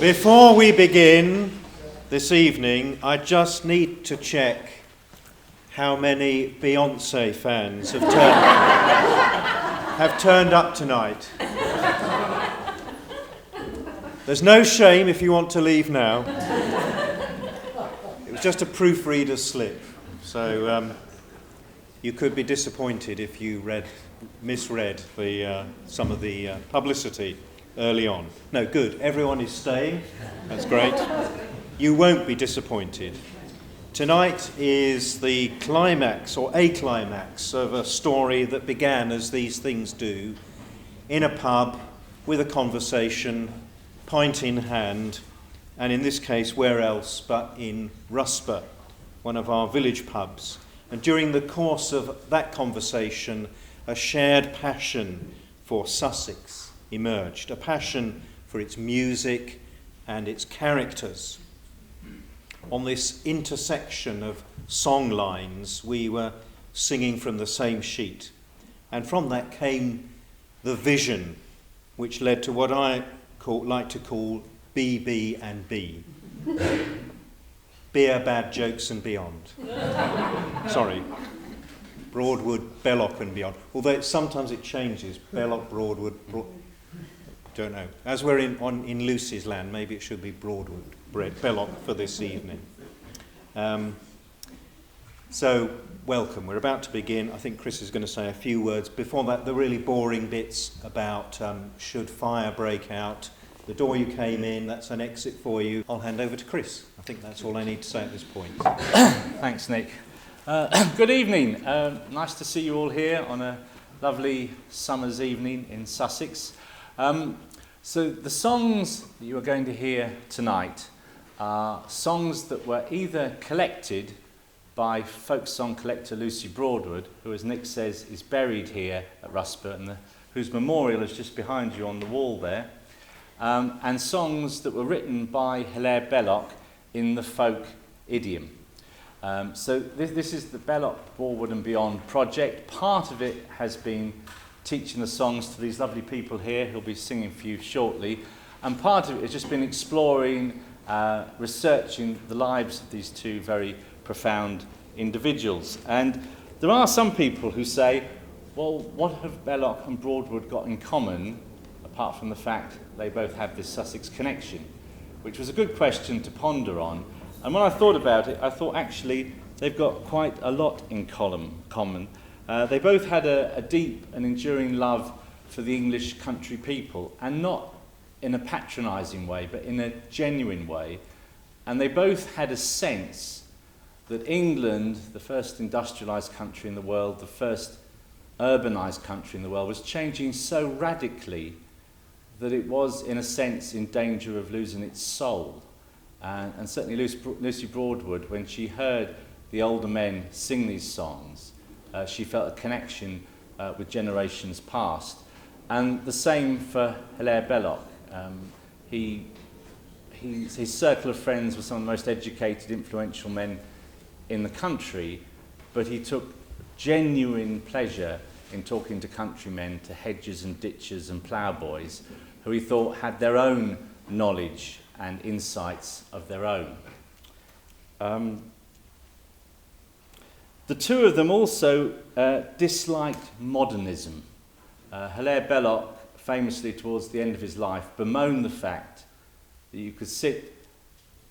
Before we begin this evening, I just need to check how many Beyonce fans have turned up tonight. There's no shame if you want to leave now. It was just a proofreader's slip, so you could be disappointed if you misread some of the publicity early on. No, good. Everyone is staying. That's great. You won't be disappointed. Tonight is the climax, or a climax, of a story that began, as these things do, in a pub with a conversation, pint in hand, and in this case, where else but in Rusper, one of our village pubs. And during the course of that conversation, a shared passion for Sussex emerged, a passion for its music and its characters. On this intersection of song lines, we were singing from the same sheet, and from that came the vision, which led to what I like to call BB and B. Beer, bad jokes and beyond. Sorry. Broadwood, Belloc and beyond. Although sometimes it changes. Belloc, Broadwood, don't know. As we're in Lucy's land, maybe it should be Broadwood, Belloc for this evening. So, welcome. We're about to begin. I think Chris is going to say a few words. Before that, the really boring bits about should fire break out, the door you came in, that's an exit for you. I'll hand over to Chris. I think that's all I need to say at this point. Thanks, Nick. Good evening. Nice to see you all here on a lovely summer's evening in Sussex. So the songs that you are going to hear tonight are songs that were either collected by folk song collector Lucy Broadwood, who, as Nick says, is buried here at Rusper, and whose memorial is just behind you on the wall there, and songs that were written by Hilaire Belloc in the folk idiom. So this is the Belloc, Broadwood and Beyond project. Part of it has been teaching the songs to these lovely people here who'll be singing for you shortly, and part of it has just been exploring, researching the lives of these two very profound individuals. And there are some people who say, well, what have Belloc and Broadwood got in common, apart from the fact they both have this Sussex connection? Which was a good question to ponder on. And when I thought about it, I thought actually they've got quite a lot in common. They both had a deep and enduring love for the English country people, and not in a patronising way, but in a genuine way. And they both had a sense that England, the first industrialised country in the world, the first urbanised country in the world, was changing so radically that it was, in a sense, in danger of losing its soul. And certainly Lucy Broadwood, when she heard the older men sing these songs, she felt a connection with generations past. And the same for Hilaire Belloc. His circle of friends were some of the most educated, influential men in the country, but he took genuine pleasure in talking to countrymen, to hedgers and ditchers and ploughboys, who he thought had their own knowledge and insights of their own. The two of them also disliked modernism. Hilaire Belloc, famously towards the end of his life, bemoaned the fact that you could sit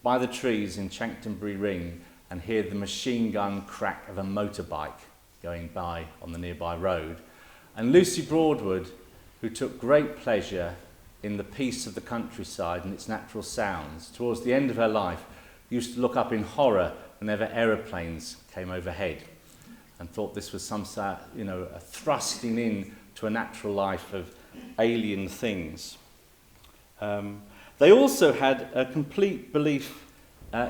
by the trees in Chanctonbury Ring and hear the machine gun crack of a motorbike going by on the nearby road. And Lucy Broadwood, who took great pleasure in the peace of the countryside and its natural sounds, towards the end of her life, used to look up in horror whenever aeroplanes came overhead, and thought this was some sort, a thrusting in to a natural life of alien things. They also had a complete belief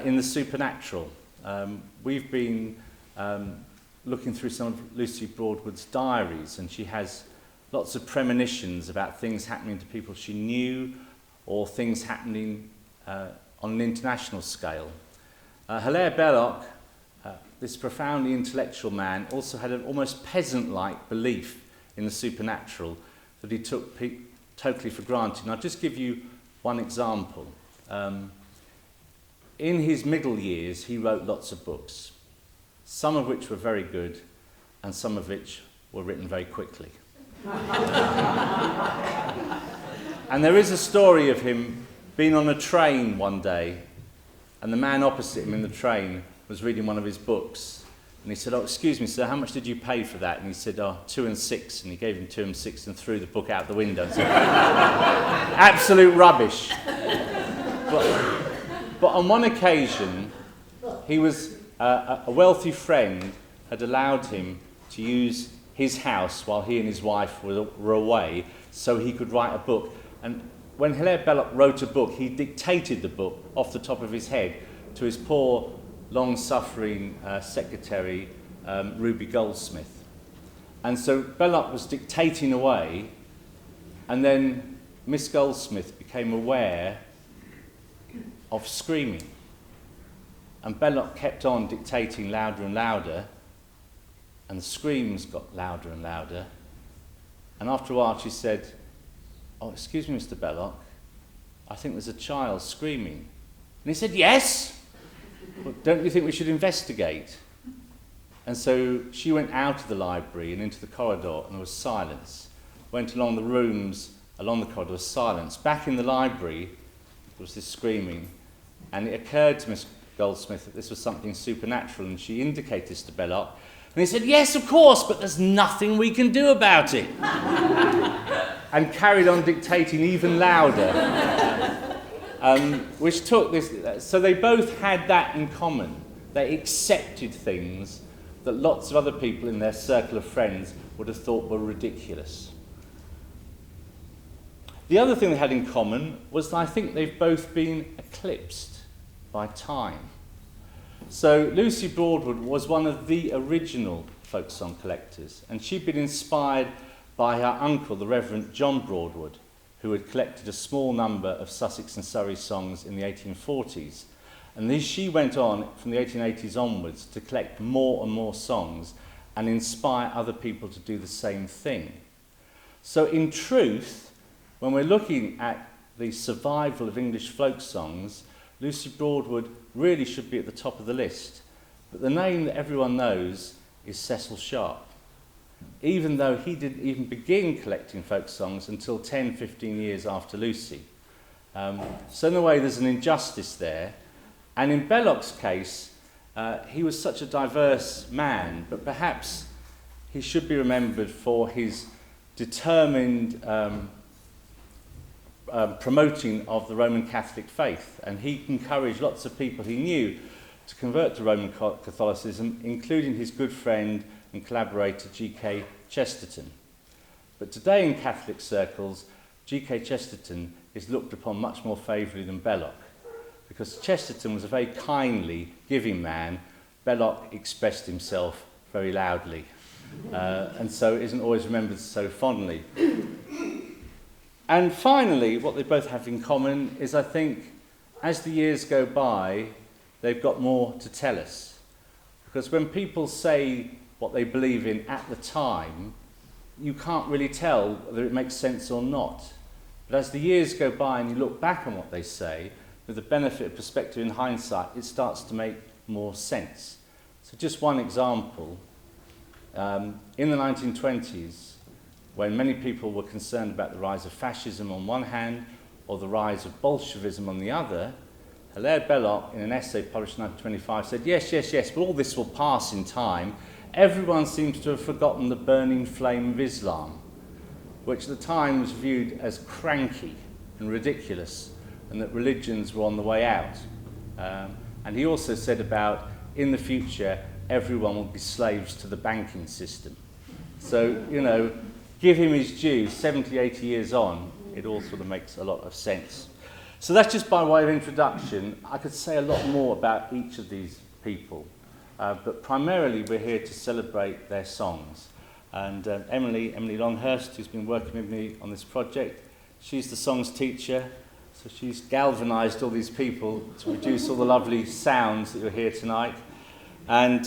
in the supernatural. We've been looking through some of Lucy Broadwood's diaries, and she has lots of premonitions about things happening to people she knew, or things happening on an international scale. Hilaire Belloc, this profoundly intellectual man, also had an almost peasant-like belief in the supernatural that he took totally for granted. And I'll just give you one example. In his middle years, he wrote lots of books, some of which were very good, and some of which were written very quickly. And there is a story of him being on a train one day, and the man opposite him in the train was reading one of his books. And he said, "Oh, excuse me, sir, how much did you pay for that?" And he said, "Oh, 2 and 6. And he gave him 2 and 6 and threw the book out the window. So, absolute rubbish. But on one occasion, he was a wealthy friend had allowed him to use his house while he and his wife were away, so he could write a book. And when Hilaire Belloc wrote a book, he dictated the book off the top of his head to his poor, long-suffering secretary, Ruby Goldsmith. And so Belloc was dictating away, and then Miss Goldsmith became aware of screaming. And Belloc kept on dictating louder and louder, and the screams got louder and louder. And after a while she said, "Oh, excuse me, Mr. Belloc, I think there's a child screaming." And he said, "Yes? Well, don't you think we should investigate?" And so she went out of the library and into the corridor, and there was silence. Went along the rooms, along the corridor, silence. Back in the library, there was this screaming. And it occurred to Miss Goldsmith that this was something supernatural, and she indicated this to Belloc. And he said, "Yes, of course, but there's nothing we can do about it." And carried on dictating even louder. Which took this... So they both had that in common. They accepted things that lots of other people in their circle of friends would have thought were ridiculous. The other thing they had in common was that I think they've both been eclipsed by time. So Lucy Broadwood was one of the original folk song collectors, and she'd been inspired by her uncle, the Reverend John Broadwood, who had collected a small number of Sussex and Surrey songs in the 1840s. And then she went on from the 1880s onwards to collect more and more songs and inspire other people to do the same thing. So in truth, when we're looking at the survival of English folk songs, Lucy Broadwood really should be at the top of the list. But the name that everyone knows is Cecil Sharp, even though he didn't even begin collecting folk songs until 10, 15 years after Lucy. So in a way, there's an injustice there. And in Belloc's case, he was such a diverse man, but perhaps he should be remembered for his determined promoting of the Roman Catholic faith, and he encouraged lots of people he knew to convert to Roman Catholicism, including his good friend and collaborator G.K. Chesterton. But today in Catholic circles, G.K. Chesterton is looked upon much more favourably than Belloc, because Chesterton was a very kindly, giving man. Belloc expressed himself very loudly, and so isn't always remembered so fondly. And finally, what they both have in common is, I think, as the years go by, they've got more to tell us. Because when people say what they believe in at the time, you can't really tell whether it makes sense or not. But as the years go by and you look back on what they say, with the benefit of perspective and hindsight, it starts to make more sense. So just one example. In the 1920s, when many people were concerned about the rise of fascism on one hand, or the rise of Bolshevism on the other, Hilaire Belloc, in an essay published in 1925, said, yes, but all this will pass in time. Everyone seems to have forgotten the burning flame of Islam, which at the time was viewed as cranky and ridiculous, and that religions were on the way out. And he also said about, in the future, everyone will be slaves to the banking system. So, give him his due, 70, 80 years on, it all sort of makes a lot of sense. So that's just by way of introduction. I could say a lot more about each of these people, but primarily we're here to celebrate their songs. And Emily Longhurst, who's been working with me on this project, she's the songs teacher, so she's galvanised all these people to produce all the lovely sounds that you'll hear tonight. And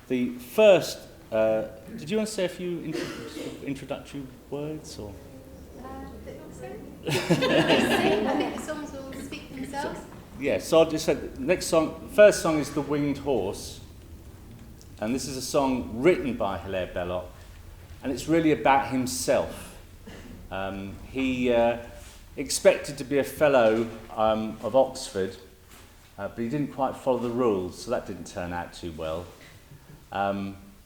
the first... did you want to say a few introductory words? Or? I think the songs will speak themselves? Yeah, so I just said, next song, first song is The Winged Horse, and this is a song written by Hilaire Belloc, and it's really about himself. He expected to be a fellow of Oxford, but he didn't quite follow the rules, so that didn't turn out too well.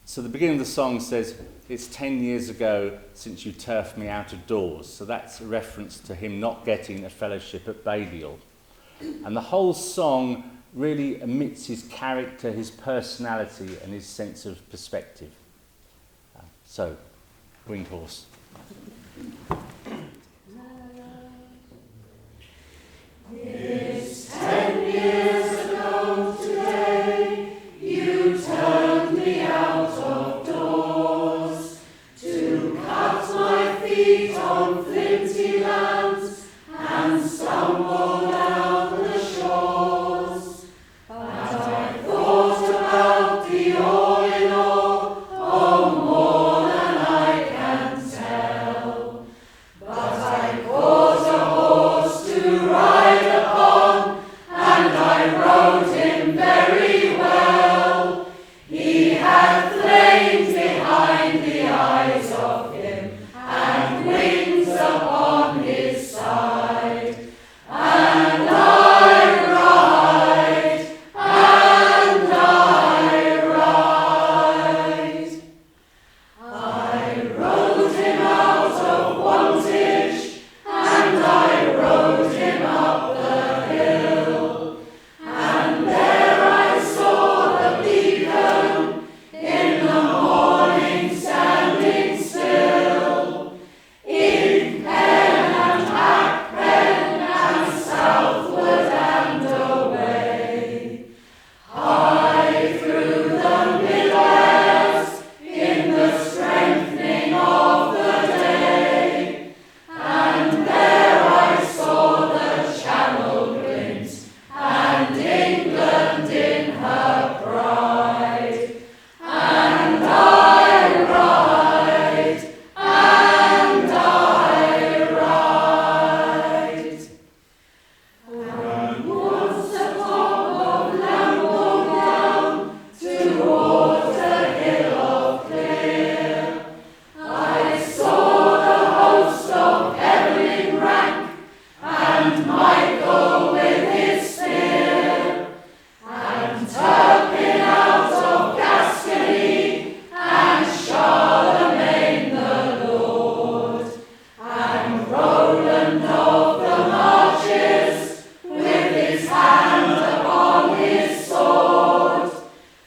So the beginning of the song says, "It's 10 years ago since you turfed me out of doors." So that's a reference to him not getting a fellowship at Balliol. And the whole song really emits his character, his personality, and his sense of perspective. So, Winged Horse. It's 10 years ago today, you turned me out of doors to cut my feet on flinty lands and stumble down the shores. But I thought about the all in all, oh, more than I can tell. But I caught a horse to ride upon, and I rode him very well. He had flames behind the eyes of him, and wings upon his side. And I ride, and I ride. I rode him out of Wantage, and I rode him up the hill. And there I saw the beacon in the morning standing still. In pen and hackpen and southward and away. High through the mid-airs in the strengthening of the day. And there I saw the Channel glint, and England in her pride. And I ride, and I ride. And once atop of Lambourne Down, towards the hill of Clear, I saw the host of Evelyn rank, and Michael with his spear, and Turpin out of Gascony, and Charlemagne the Lord, and Roland of the Marches, with his hand upon his sword,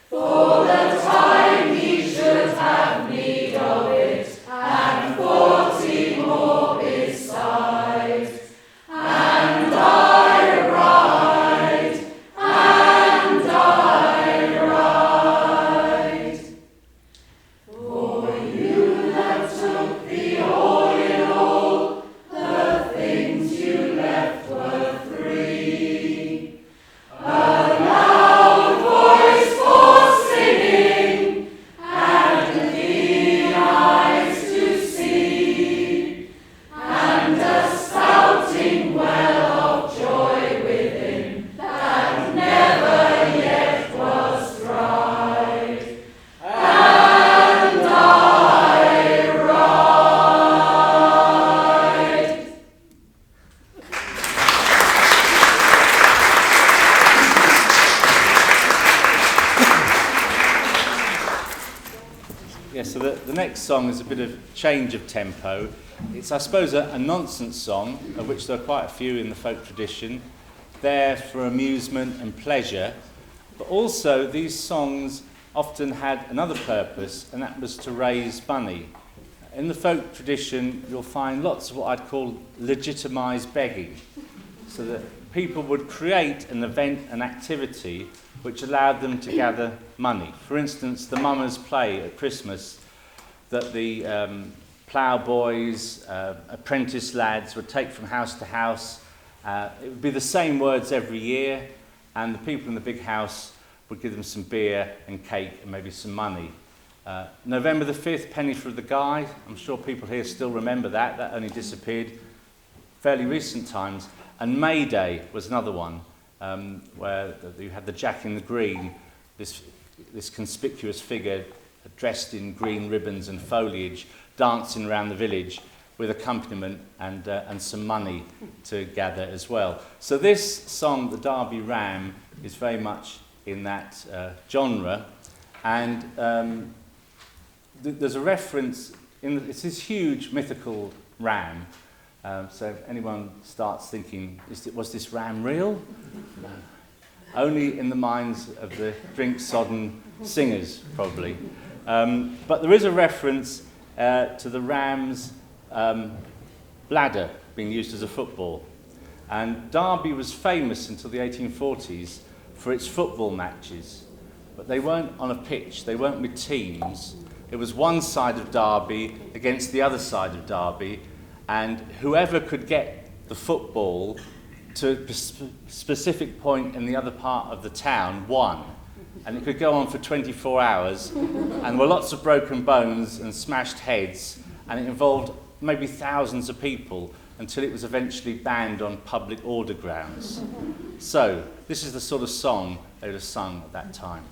for the time he should have need of it, and 40 more besides. And I ride, and I ride. For you that took the all in all, the things you left were three. A loud voice for singing, and keen eyes to see, and a spouting well of joy within that never yet was dried. And I ride. Yeah, so the next song is a bit of change of tempo. It's, I suppose, a nonsense song, of which there are quite a few in the folk tradition. They're for amusement and pleasure, but also these songs often had another purpose, and that was to raise money. In the folk tradition, you'll find lots of what I'd call legitimised begging, so that people would create an event, an activity, which allowed them to gather money. For instance, the mummers' play at Christmas, that the ploughboys, apprentice lads would take from house to house. It would be the same words every year, and the people in the big house would give them some beer and cake and maybe some money. November the 5th, penny for the guy. I'm sure people here still remember that. That only disappeared fairly recent times. And May Day was another one, where you had the Jack in the Green, this conspicuous figure dressed in green ribbons and foliage, dancing around the village with accompaniment and some money to gather as well. So this song, the Derby Ram, is very much in that genre, and there's a reference, it's this huge mythical ram, so if anyone starts thinking, was this ram real? No. Only in the minds of the drink-sodden singers, probably. But there is a reference to the ram's bladder being used as a football. And Derby was famous until the 1840s for its football matches. But they weren't on a pitch, they weren't with teams. It was one side of Derby against the other side of Derby, and whoever could get the football to a specific point in the other part of the town won. And it could go on for 24 hours, and there were lots of broken bones and smashed heads, and it involved maybe thousands of people until it was eventually banned on public order grounds. So, this is the sort of song they would have sung at that time.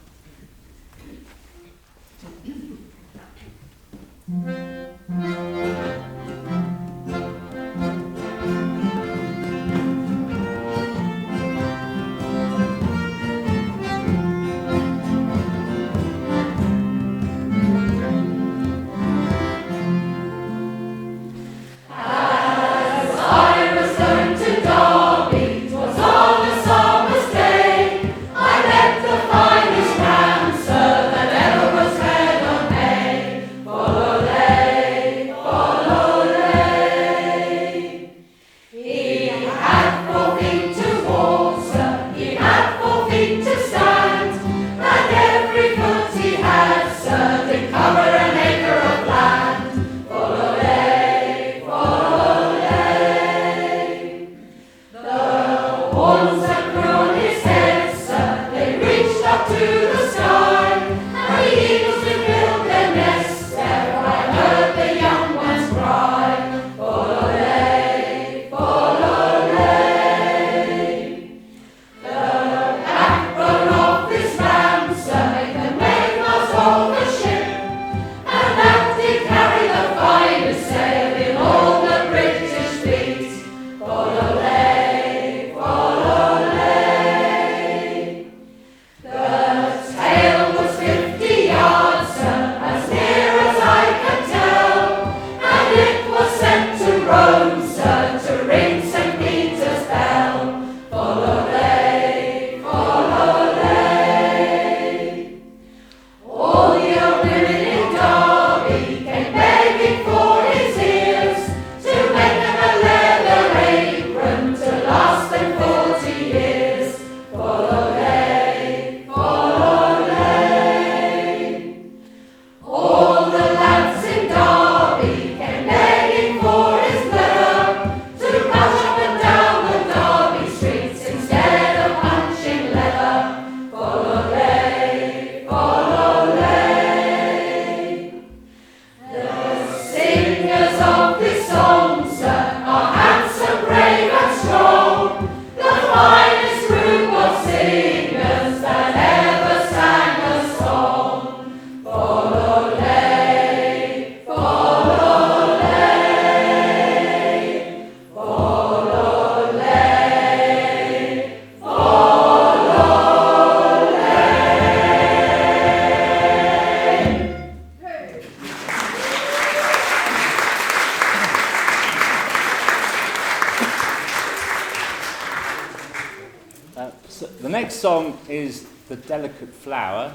The next song is The Delicate Flower,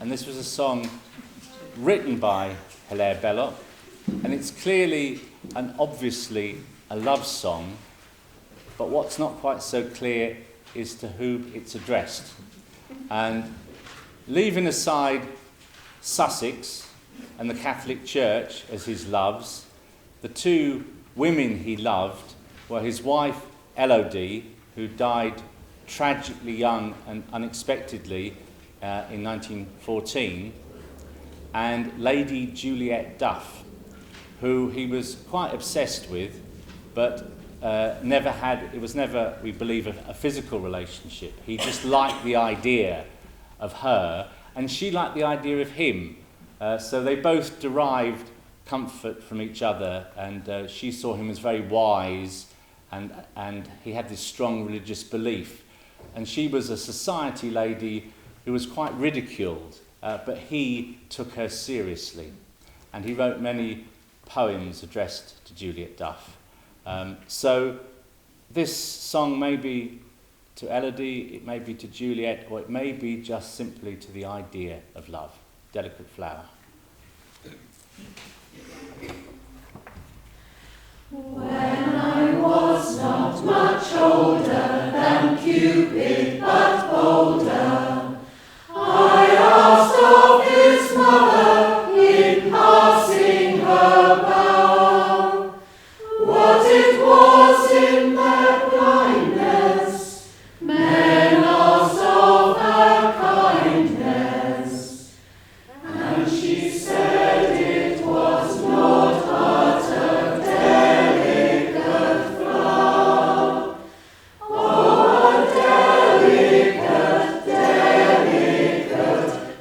and this was a song written by Hilaire Belloc, and it's clearly and obviously a love song, but what's not quite so clear is to whom it's addressed. And leaving aside Sussex and the Catholic Church as his loves, the two women he loved were his wife Elodie, who died tragically young and unexpectedly in 1914, and Lady Juliet Duff, who he was quite obsessed with, but it was never, we believe, a physical relationship. He just liked the idea of her, and she liked the idea of him. So they both derived comfort from each other, and she saw him as very wise, and he had this strong religious belief. And she was a society lady who was quite ridiculed, but he took her seriously. And he wrote many poems addressed to Juliet Duff. So this song may be to Elodie, it may be to Juliet, or it may be just simply to the idea of love. Delicate Flower. When I was not much older than Cupid, but bolder, I asked of his mother in passing her bow what it was in their blindness. Men asked of her kindness, and she said it was not but a delicate flower. Oh, a delicate, delicate,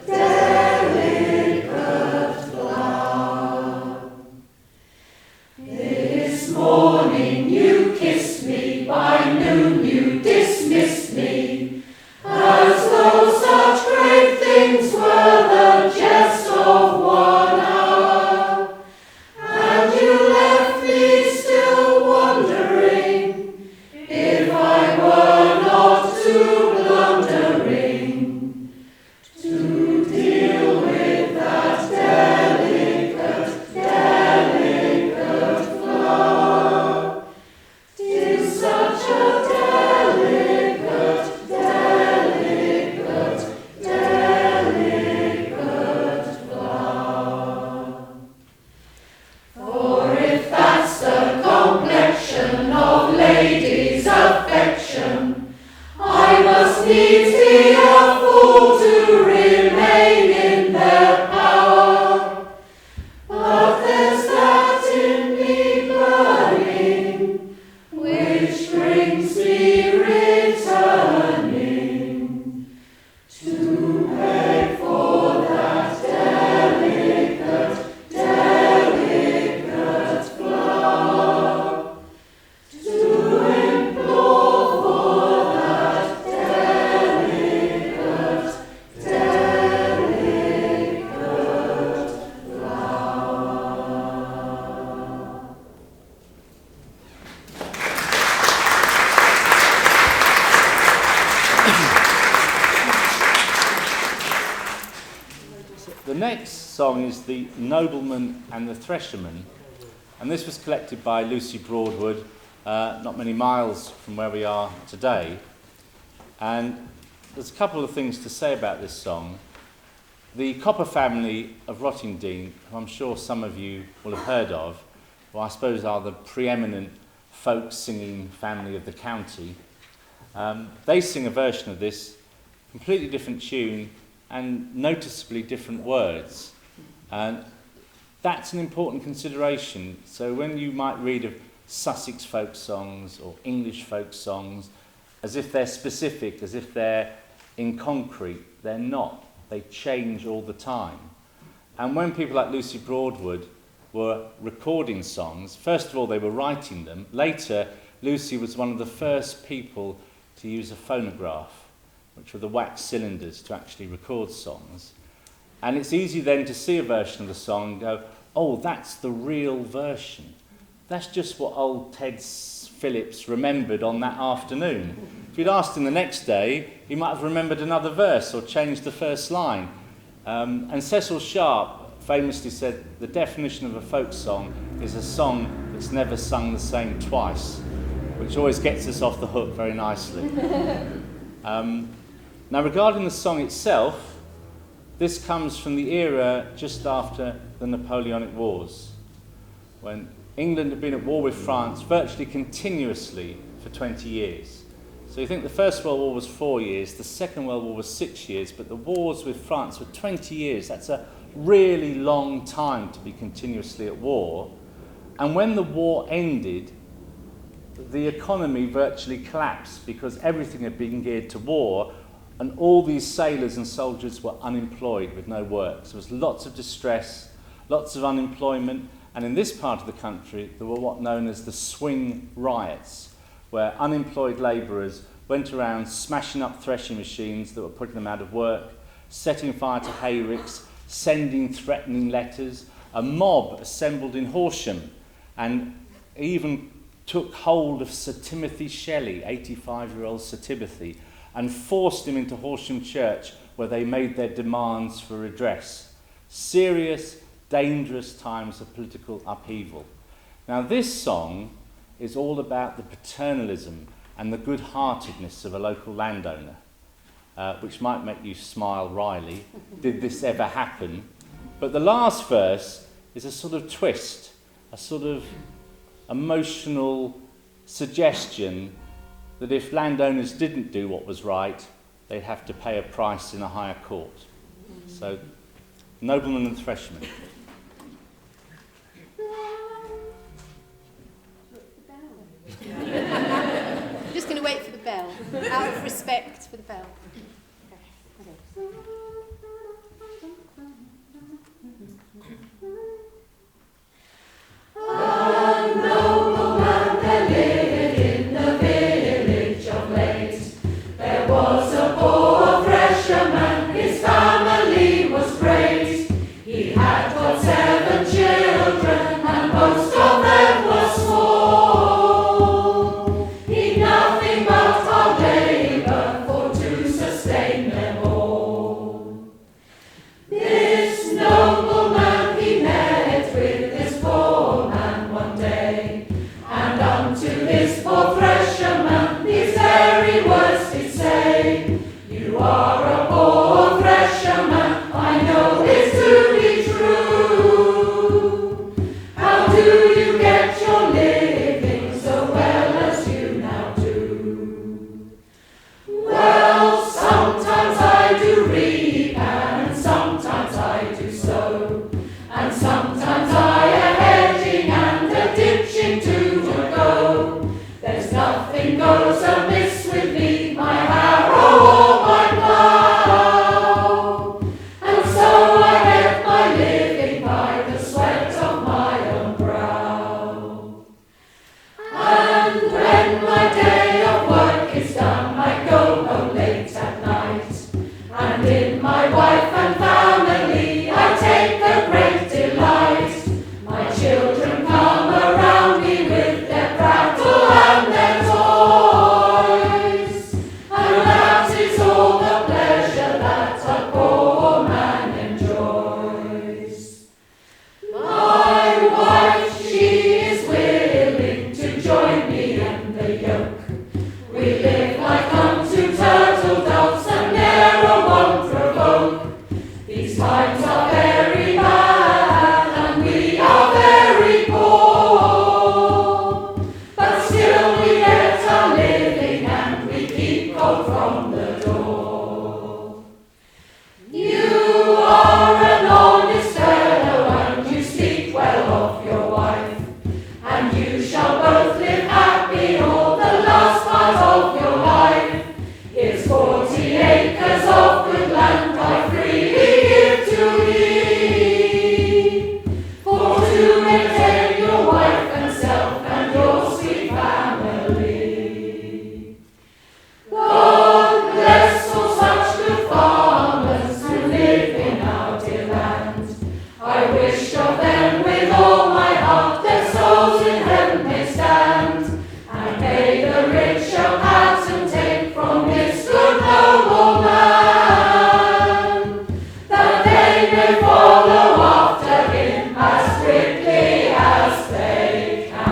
delicate flower. This morning you kissed me, by noon you dismissed me, as though such great things were the jest of 1 hour. And you left me still wondering if I were not too blundering to deal with that delicate, delicate flower. 'Tis such a delicate, delicate, delicate flower. For if that's the complexion of ladies' affection, I must needs be a fool to remain in their power. But there's that in me burning, which brings me returning to beg for that delicate, delicate flower, to implore for that delicate, delicate flower. The next song is the Noblemen and the Threshermen, and this was collected by Lucy Broadwood, not many miles from where we are today. And there's a couple of things to say about this song. The Copper family of Rottingdean, who I'm sure some of you will have heard of, who I suppose are the preeminent folk singing family of the county, they sing a version of this, completely different tune and noticeably different words. And that's an important consideration. So when you might read of Sussex folk songs or English folk songs, as if they're specific, as if they're in concrete, they're not. They change all the time. And when people like Lucy Broadwood were recording songs, first of all they were writing them. Later, Lucy was one of the first people to use a phonograph, which were the wax cylinders, to actually record songs. And it's easy then to see a version of the song and go, oh, that's the real version. That's just what old Ted Phillips remembered on that afternoon. If you'd asked him the next day, he might have remembered another verse or changed the first line. And Cecil Sharp famously said, the definition of a folk song is a song that's never sung the same twice, which always gets us off the hook very nicely. Now, regarding the song itself, this comes from the era just after the Napoleonic Wars, when England had been at war with France virtually continuously for 20 years. So you think the First World War was 4 years, the Second World War was 6 years, but the wars with France were 20 years. That's a really long time to be continuously at war. And when the war ended, the economy virtually collapsed because everything had been geared to war, and all these sailors and soldiers were unemployed with no work. So there was lots of distress, lots of unemployment, and in this part of the country there were what known as the swing riots, where unemployed labourers went around smashing up threshing machines that were putting them out of work, setting fire to hayricks, sending threatening letters. A mob assembled in Horsham and even took hold of Sir Timothy Shelley, 85-year-old Sir Timothy, and forced him into Horsham Church, where they made their demands for redress. Serious, dangerous times of political upheaval. Now this song is all about the paternalism and the good-heartedness of a local landowner, which might make you smile wryly. Did this ever happen? But the last verse is a sort of twist, a sort of emotional suggestion that if landowners didn't do what was right, they'd have to pay a price in a higher court. So, noblemen and threshmen. I'm just going to wait for the bell, out of respect for the bell. A nobleman there lived in the village of late. There was a poor thresherman, his family was great. He had got 7 children, and most of them were small. He'd nothing but hard labour for to sustain them all. This nobleman he met with this poor man one day, and unto this poor thresherman these very words did say: You are a poor thresherman, I know it to be true. How do you get your living so well as you now do? Well, sometimes I do reap, and sometimes I do sow, and sometimes I a hedging and a ditching to go. There's nothing goes amiss with me, my harrow or my plough, and so I get my living by the sweat of my own brow. And when my day of work is done, I go home late at night, and in my wife and family I take a great delight. My children come around me with their prattle and their toys, and that is all the pleasure that a poor man enjoys. My wife, she is willing to join me in the yoke. We live like unto turtledoves and ne'er a one provoke. These times are very bad and we are very poor, but still we get our living and we keep cold from the door. You are an honest fellow and you speak well of your wife, and you shall both live happy all the last part of your life. Here's 40 acres of good land I freely give to thee, for to maintain your wife and self and your sweet family. God bless all such good farmers who live in our dear land. I wish of them with all my heart their souls in heaven may stand, and may the rich shall patent from this good noble man, that they may follow after him as quickly as they can.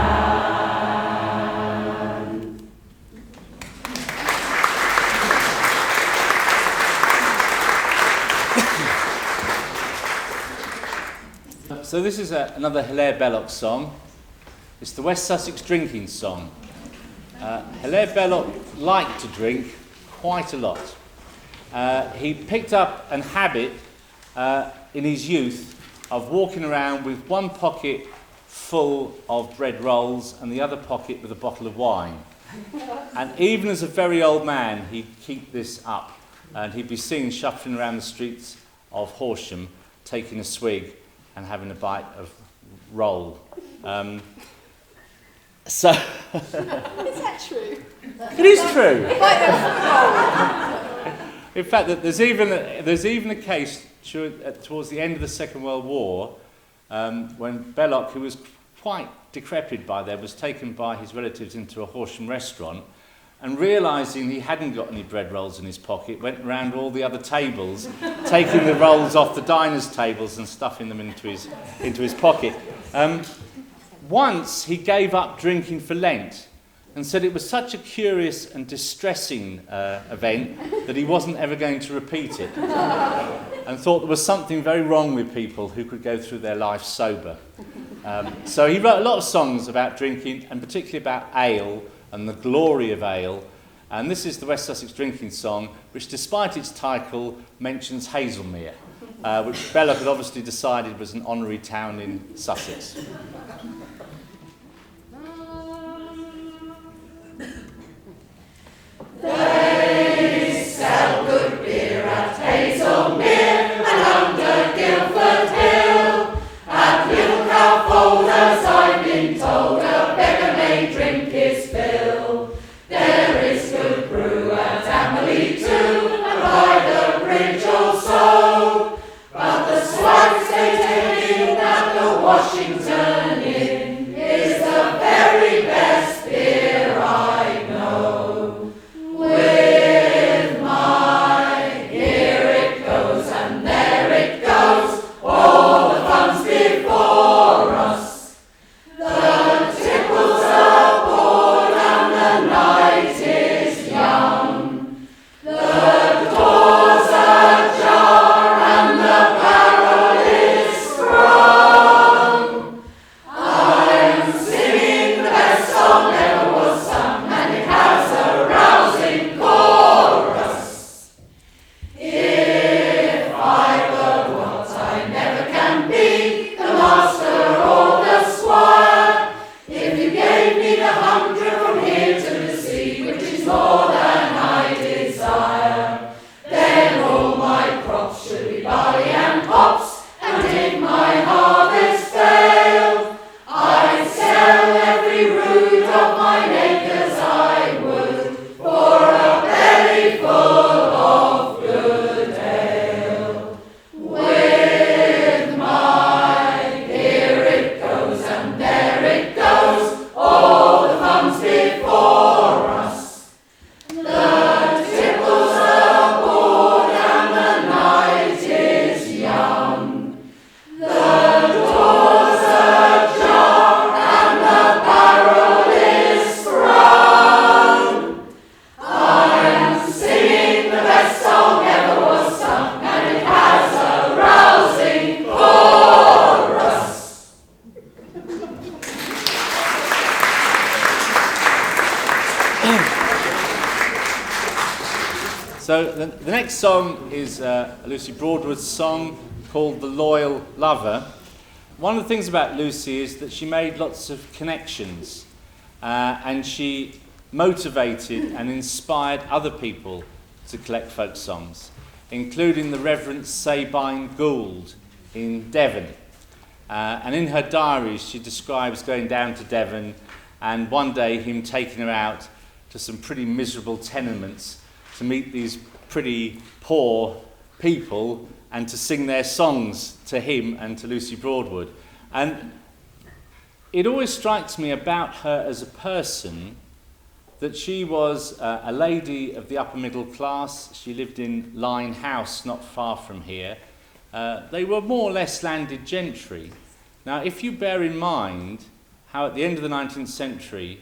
So this is another Hilaire Belloc song. It's the West Sussex drinking song. Hilaire Belloc liked to drink quite a lot. He picked up an habit in his youth of walking around with one pocket full of bread rolls and the other pocket with a bottle of wine. And even as a very old man, he'd keep this up, and he'd be seen shuffling around the streets of Horsham, taking a swig and having a bite of roll. So Is that true? it is true. In fact, that there's even a case towards the end of the Second World War when Belloc, who was quite decrepit by then, was taken by his relatives into a Horsham restaurant, and realising he hadn't got any bread rolls in his pocket, went round all the other tables, taking the rolls off the diners' tables and stuffing them into his pocket. Once he gave up drinking for Lent and said it was such a curious and distressing event that he wasn't ever going to repeat it, and thought there was something very wrong with people who could go through their life sober. So he wrote a lot of songs about drinking, and particularly about ale and the glory of ale. And this is the West Sussex drinking song, which, despite its title, mentions Hazelmere, which Belloc had obviously decided was an honorary town in Sussex. They sell good beer at Hazelmere and under Guildford Hill. At Little Cow Fold, as I've been told, a beggar may drink his fill. There is good brew at Amerley too, and by the bridge also. But the swags they take in at the Washington Inn is the very best beer I know. With my here it goes and there it goes, all the fun's before us. The tipples aboard and the night is young. The doors ajar and the barrel is sprung. I'm singing the best song ever was sung, and it has a rousing chorus. If I were what I never can be, the master or the squire, if you gave me the 100 from here to the sea, which is more than I desire, then all my crops should be barley and hops, and if my harvest fail, I'd sell every rood of mine acres I would, for a belly full of good ale. With my here it goes and there it goes, all the fun's before us. The tipples aboard and the night is young. The doors ajar and the barrel is sprung. I'm singing the best song ever was sung, and it has a rousing chorus. So the next song is Lucy Broadwood's song called The Loyal Lover. One of the things about Lucy is that she made lots of connections, and she motivated and inspired other people to collect folk songs, including the Reverend Sabine Gould in Devon. And in her diaries she describes going down to Devon and one day him taking her out to some pretty miserable tenements to meet these pretty poor people and to sing their songs to him and to Lucy Broadwood. And it always strikes me about her as a person that she was a lady of the upper middle class. She lived in Lyne House, not far from here. They were more or less landed gentry. Now, if you bear in mind how at the end of the 19th century,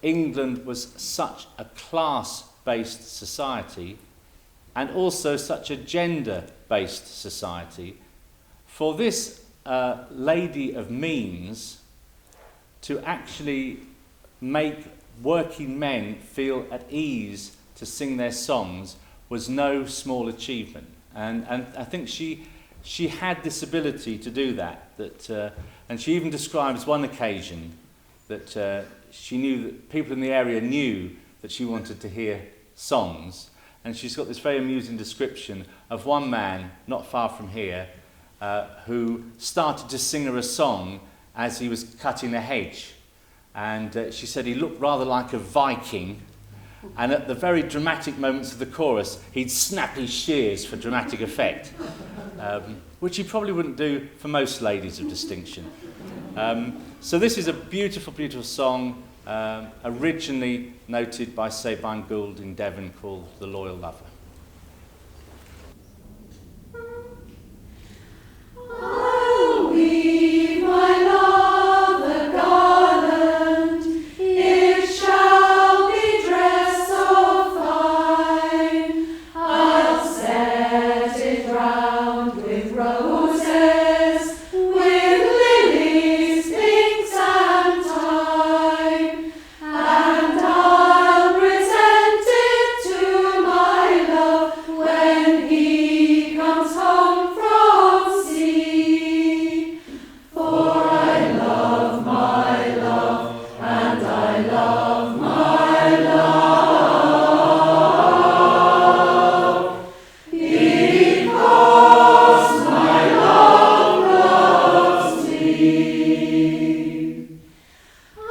England was such a class-based society and also such a gender-based society, for this lady of means to actually make working men feel at ease to sing their songs was no small achievement. And I think she she had this ability to do that. And she even describes one occasion that she knew that people in the area knew that she wanted to hear songs. And she's got this very amusing description of one man not far from here who started to sing her a song as he was cutting a hedge. And she said he looked rather like a Viking. And at the very dramatic moments of the chorus, he'd snap his shears for dramatic effect, which he probably wouldn't do for most ladies of distinction. So this is a beautiful, beautiful song, originally noted by Sabine Gould in Devon, called The Loyal Lover. I'll weave my love a garland, it shall be dressed so fine. I'll set it round with roses, with lilies, pinks and thyme, and I'll present it to my love when he comes home from sea. For I love my love, and I love my love, because my love loves me.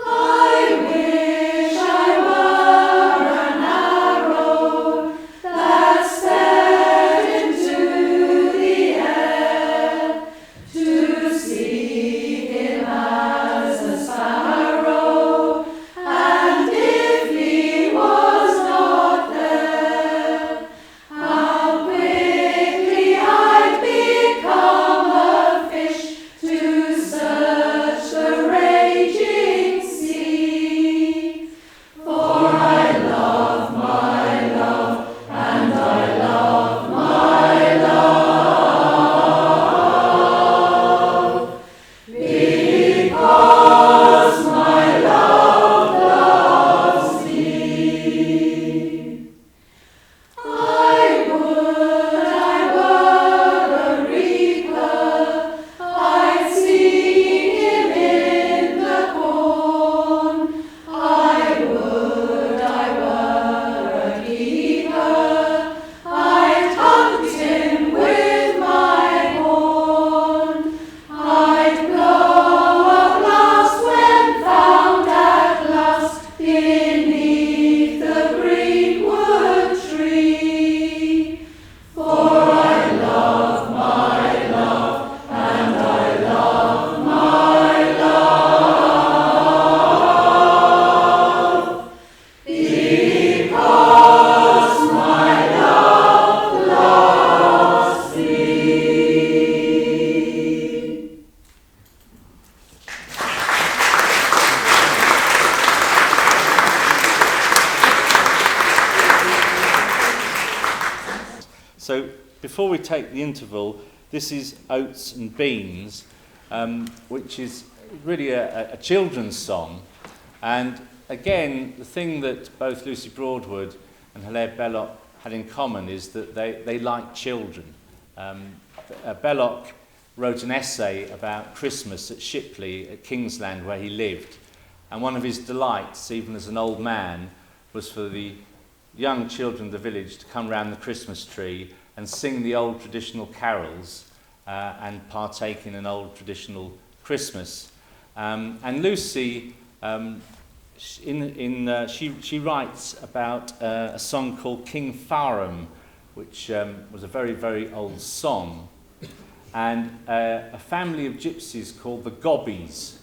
I wish I were an arrow that sped into the air, to seek him as a sparrow, and if he was not there, how quickly I'd become a fish to search the raging sea. For I love my love, and I love my love, because my love loves me. I would I were a reaper, I'd sing him in the corn. I would I were a keeper, I'd hunt him with my horn. I'd blow a blast when found at last beneath the greenwood tree. For I love my love, and I love my love, because my love loves me. So before we take the interval, this is Oats and Beans, which is really a children's song. And again, the thing that both Lucy Broadwood and Hilaire Belloc had in common is that they liked children. Belloc wrote an essay about Christmas at Shipley, at Kingsland, where he lived. And one of his delights, even as an old man, was for the young children of the village to come round the Christmas tree and sing the old traditional carols and partake in an old traditional Christmas. And Lucy, she writes about a song called King Farum, which was a very, very old song. And a family of gypsies called the Gobbies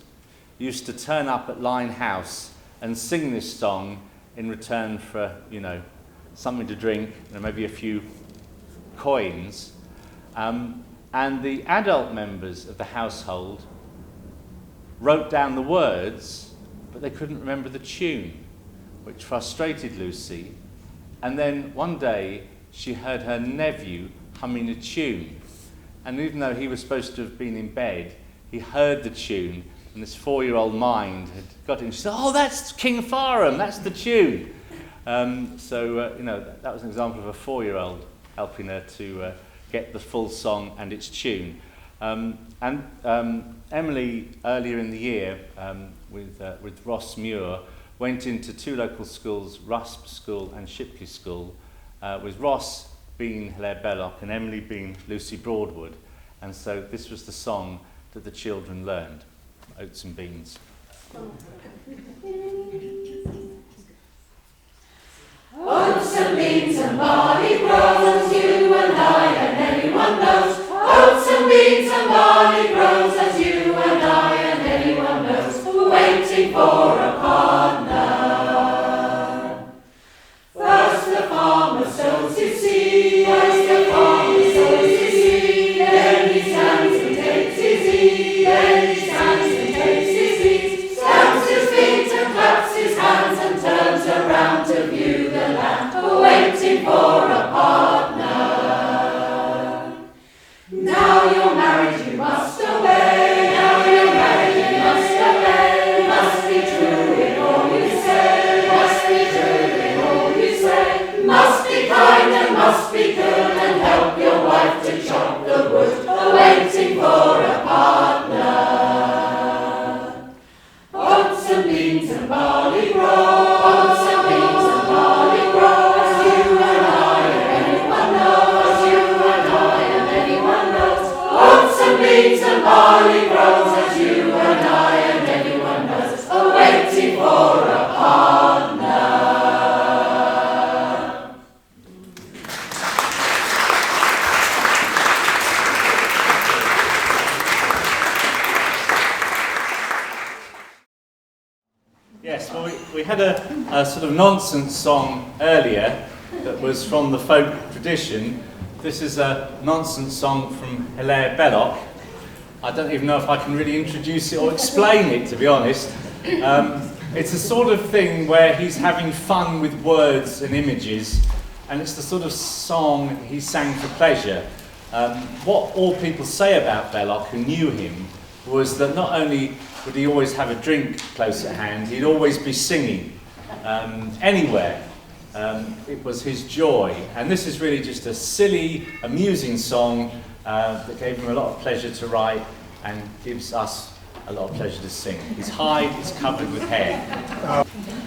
used to turn up at Lyne House and sing this song in return for, something to drink and maybe a few coins. And the adult members of the household wrote down the words, but they couldn't remember the tune, which frustrated Lucy. And then one day she heard her nephew humming a tune. And even though he was supposed to have been in bed, he heard the tune, and this 4-year-old mind had got him. She said, "Oh, that's King Farum, that's the tune." That was an example of a 4-year-old helping her to get the full song and its tune. Emily, earlier in the year, with Ross Muir, went into two local schools, Rusper School and Shipley School, with Ross being Hilaire Belloc and Emily being Lucy Broadwood. And so this was the song that the children learned, Oats and Beans. Oats and beans and barley grows, as you and I and anyone knows. Oats and beans and barley grows, as you and I and anyone knows. Waiting for a partner. First the farmer sows his seed. First the farmer sows his seed. Then he stands and takes his ease. Then he stands and takes his ease. Stamps his feet and claps his hands and turns around to view the land, waiting for a partner. Now you're married, you must obey. Now you're married, you must obey. Must be true in all you say. Must be true in all you say. Must be kind and must be good and help your wife to chop the wood, waiting for a partner. Oats and beans and barley grow. Oats and beans and barley grow, as you and I and anyone knows. As you and I and anyone knows. Oats and beans and barley grows, as you and I and anyone knows. Waiting for a partner. Yes, well, we had a sort of nonsense song earlier that was from the folk tradition. This is a nonsense song from Hilaire Belloc. I don't even know if I can really introduce it or explain it, to be honest. It's a sort of thing where he's having fun with words and images, and it's the sort of song he sang for pleasure. What all people say about Belloc, who knew him, was that not only would he always have a drink close at hand, he'd always be singing anywhere. It was his joy, and this is really just a silly, amusing song that gave him a lot of pleasure to write and gives us a lot of pleasure to sing. His hide is covered with hair.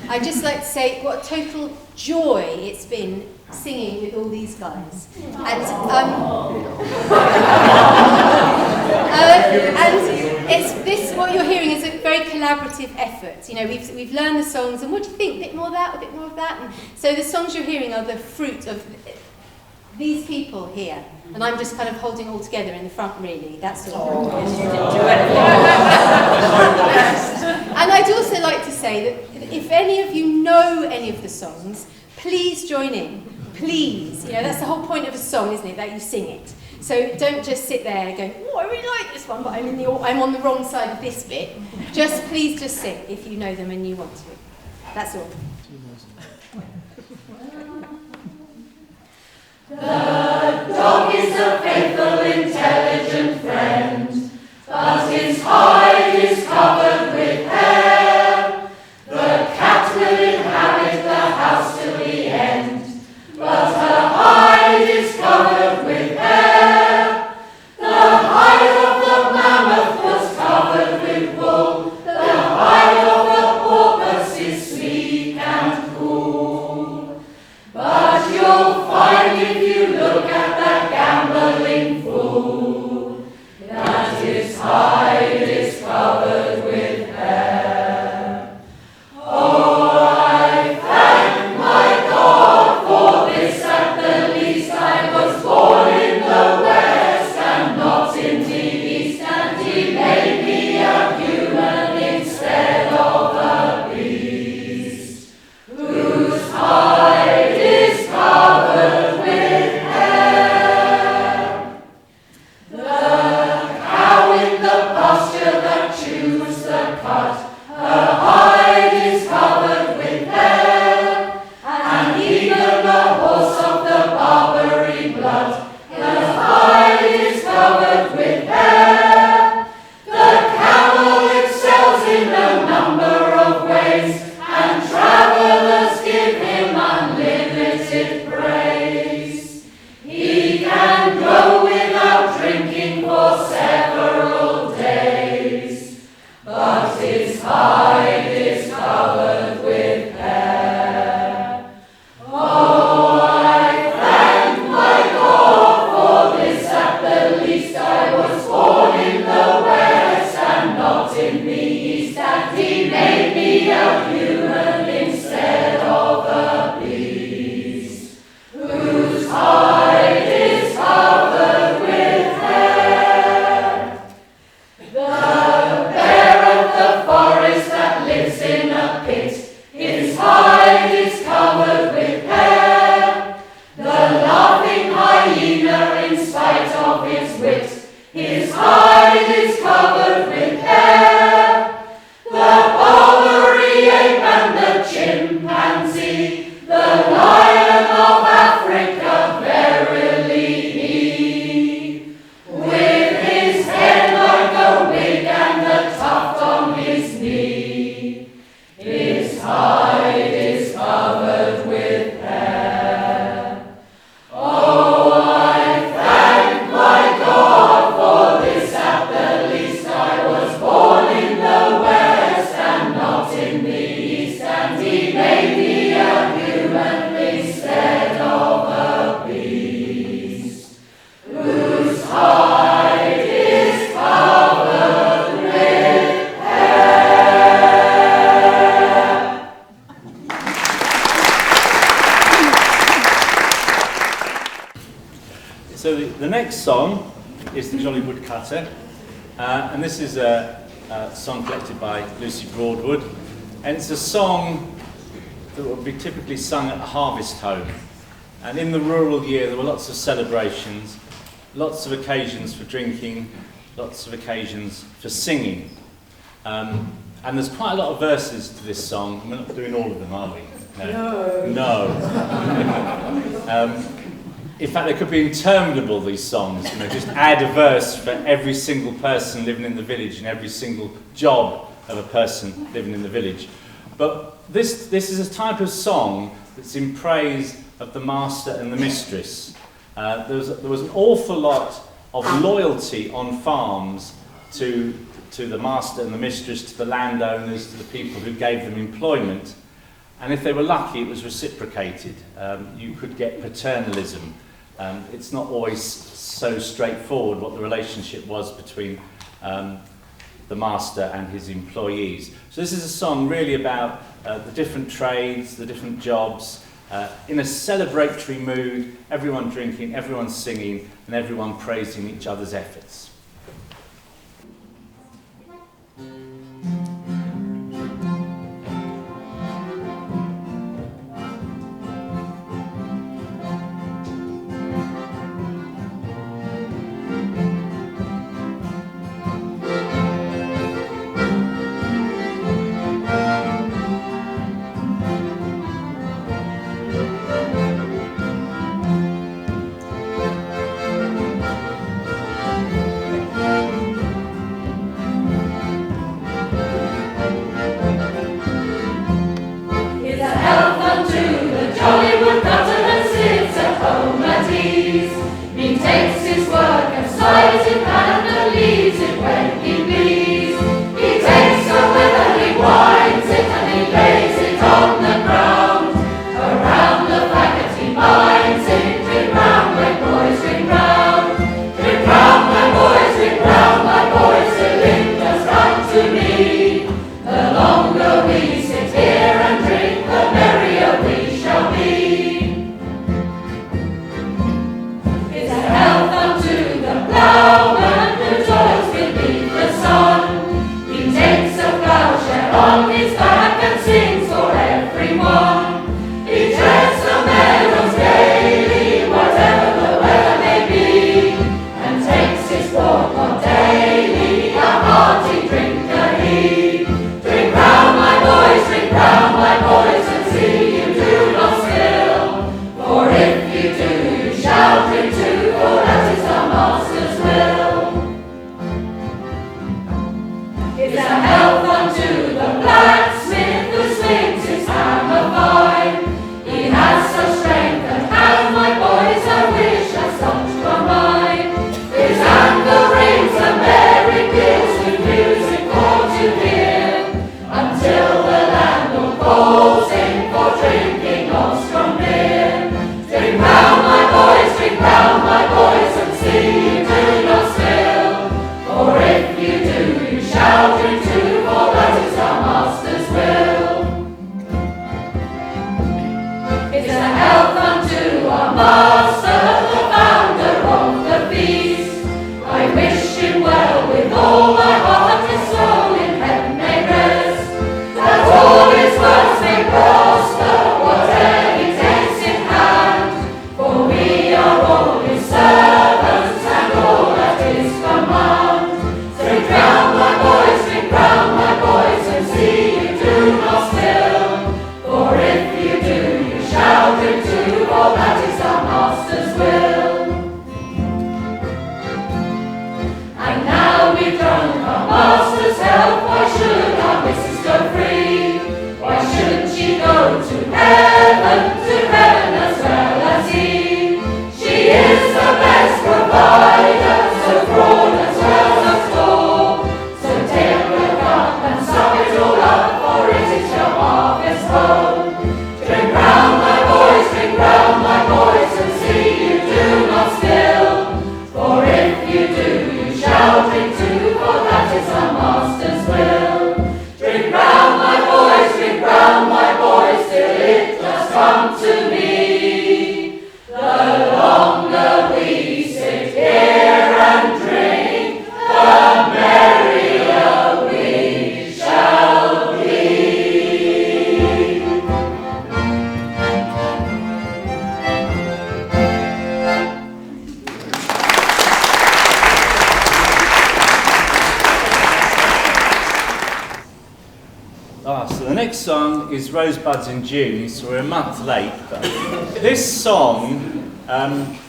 I'd just like to say what a total joy it's been singing with all these guys. And it's this, what you're hearing is a very collaborative effort. You know, we've learned the songs, and what do you think? A bit more of that, a bit more of that. And so the songs you're hearing are the fruit of these people here. And I'm just kind of holding it all together in the front, really. That's all. And I'd also like to say that if any of you know any of the songs, please join in. Please. You know, that's the whole point of a song, isn't it? That you sing it. So don't just sit there going, oh, I really like this one, but I'm on the wrong side of this bit. Please just sing if you know them and you want to. That's all. The dog is a faithful, intelligent friend, but his hide is covered with hair. The cat will inhabit the house till the end, but her hide is covered with hair. The hide of the mammoth was covered with wool. The hide of the porpoise is sleek and cool. But you'll find if you look at that gambling fool that his hide is covered with So the next song is The Jolly Woodcutter, and this is a song collected by Lucy Broadwood, and it's a song that would be typically sung at a harvest home. And in the rural year there were lots of celebrations, lots of occasions for drinking, lots of occasions for singing. And there's quite a lot of verses to this song. We're not doing all of them, are we? No. In fact, they could be interminable, these songs. You know, just add a verse for every single person living in the village and every single job of a person living in the village. But this is a type of song that's in praise of the master and the mistress. There was an awful lot of loyalty on farms to the master and the mistress, to the landowners, to the people who gave them employment. And if they were lucky, it was reciprocated. You could get paternalism. It's not always so straightforward what the relationship was between the master and his employees. So this is a song really about the different trades, the different jobs, in a celebratory mood, everyone drinking, everyone singing, and everyone praising each other's efforts. That is our master's will. So the next song is Rosebuds in June, so we're a month late. But this song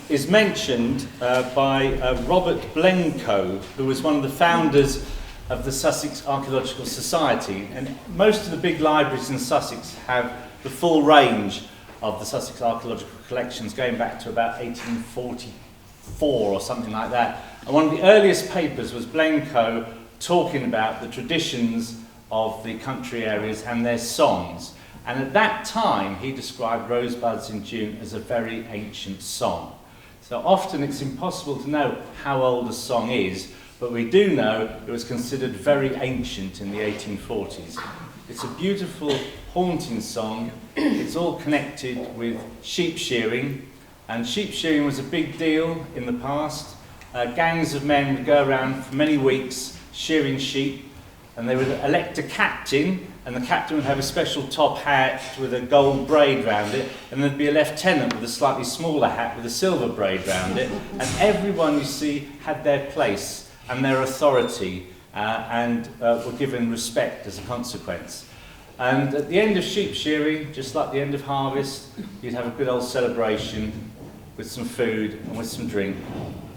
is mentioned by Robert Blencoe, who was one of the founders of the Sussex Archaeological Society. And most of the big libraries in Sussex have the full range of the Sussex archaeological collections going back to about 1844 or something like that. And one of the earliest papers was Blencoe talking about the traditions of the country areas and their songs. And at that time, he described Rosebuds in June as a very ancient song. So often it's impossible to know how old a song is, but we do know it was considered very ancient in the 1840s. It's a beautiful, haunting song. It's all connected with sheep shearing, and sheep shearing was a big deal in the past. Gangs of men would go around for many weeks shearing sheep, and they would elect a captain, and the captain would have a special top hat with a gold braid round it, and there'd be a lieutenant with a slightly smaller hat with a silver braid round it, and everyone, you see, had their place and their authority, and were given respect as a consequence. And at the end of sheep shearing, just like the end of harvest, you'd have a good old celebration with some food and with some drink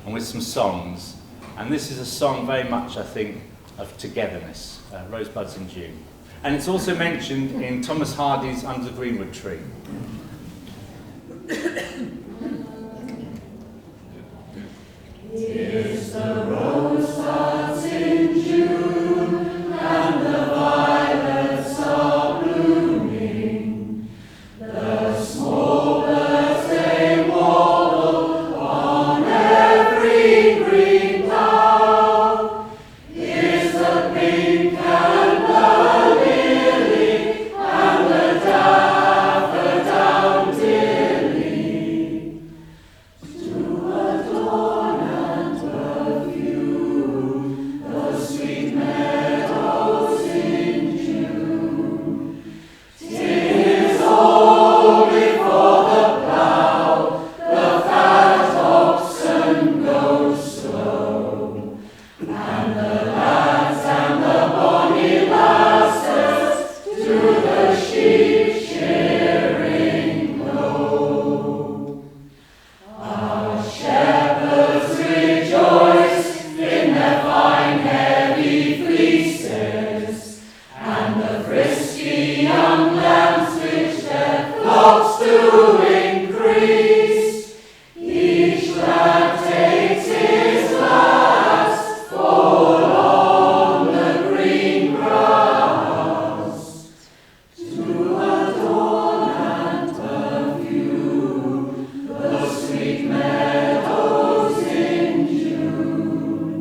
and with some songs. And this is a song very much, I think, of togetherness, Rosebuds in June. And it's also mentioned in Thomas Hardy's Under the Greenwood Tree. Here's the rosebuds in June, and the violets are blooming. The small birds they warble on every green bough. Here's the pink and the lily, and the daffodil to adorn and perfume the sweet meadows in June. 'Tis only for the plough the fat oxen go slow, and the lads and the bonny lasses to the sheep shearing go. Our shepherds rejoice in their fine heavy fleeces, and the frisky young lambs which their flocks do increase. Each lad takes his last full on the green grass, to adorn and perfume the sweet meadows in June.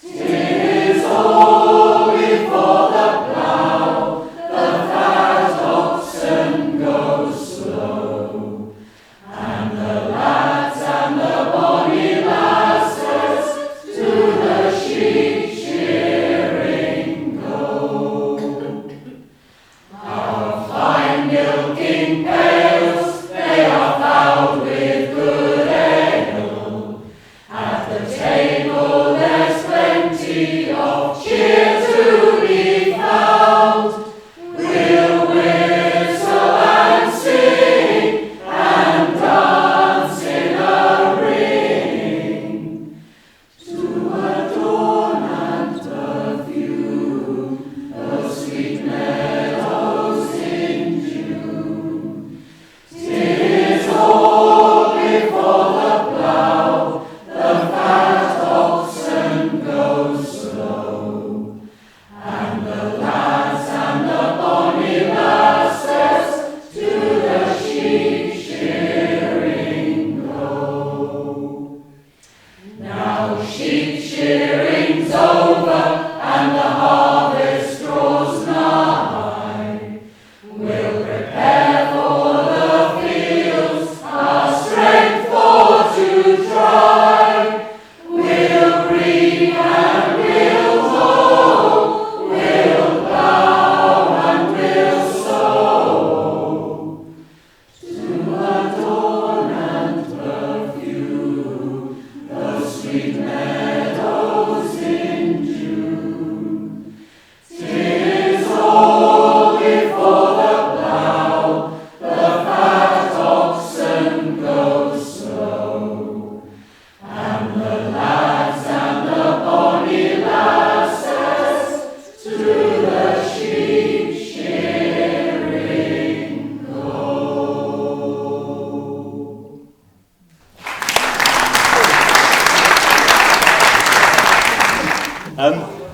'Tis only for the plough the fat oxen go slow,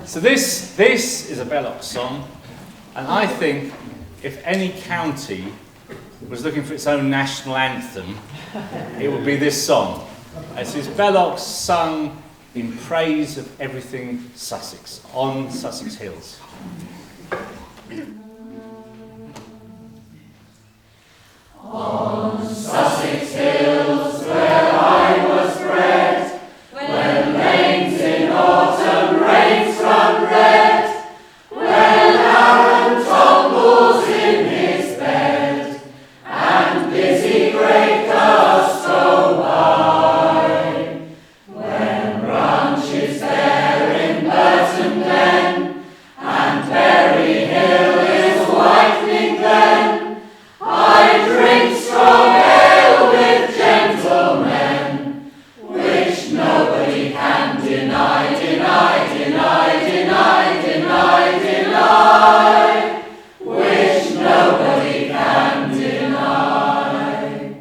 So this is a Belloc song, and I think if any county was looking for its own national anthem, it would be this song. This is Belloc sung in praise of everything Sussex, on Sussex Hills. On Sussex Hills where I was bred, when lanes in autumn rains run red, when Aaron tumbles in his bed, and busy great gusts go by, when branches there in Burton Glen, and Berry Hill is whitening then, I drink strong ale with gentlemen, which nobody can deny, deny, deny, deny, deny, deny, which nobody can deny.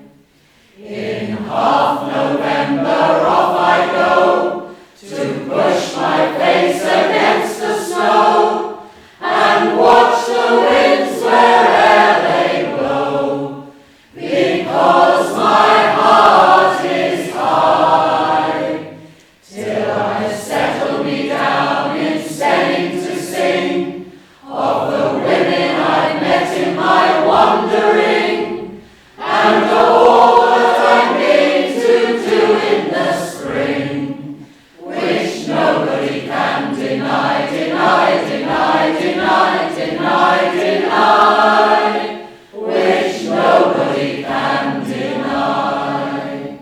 In half November off I go, to push my face against the snow, and watch the winds where'er they blow, because my heart is high, till I settle me down in Steyning to sing of the women I've met in my wandering, and of all that I mean to do in the spring, which nobody can deny, deny, deny, deny, deny, deny, which nobody can deny.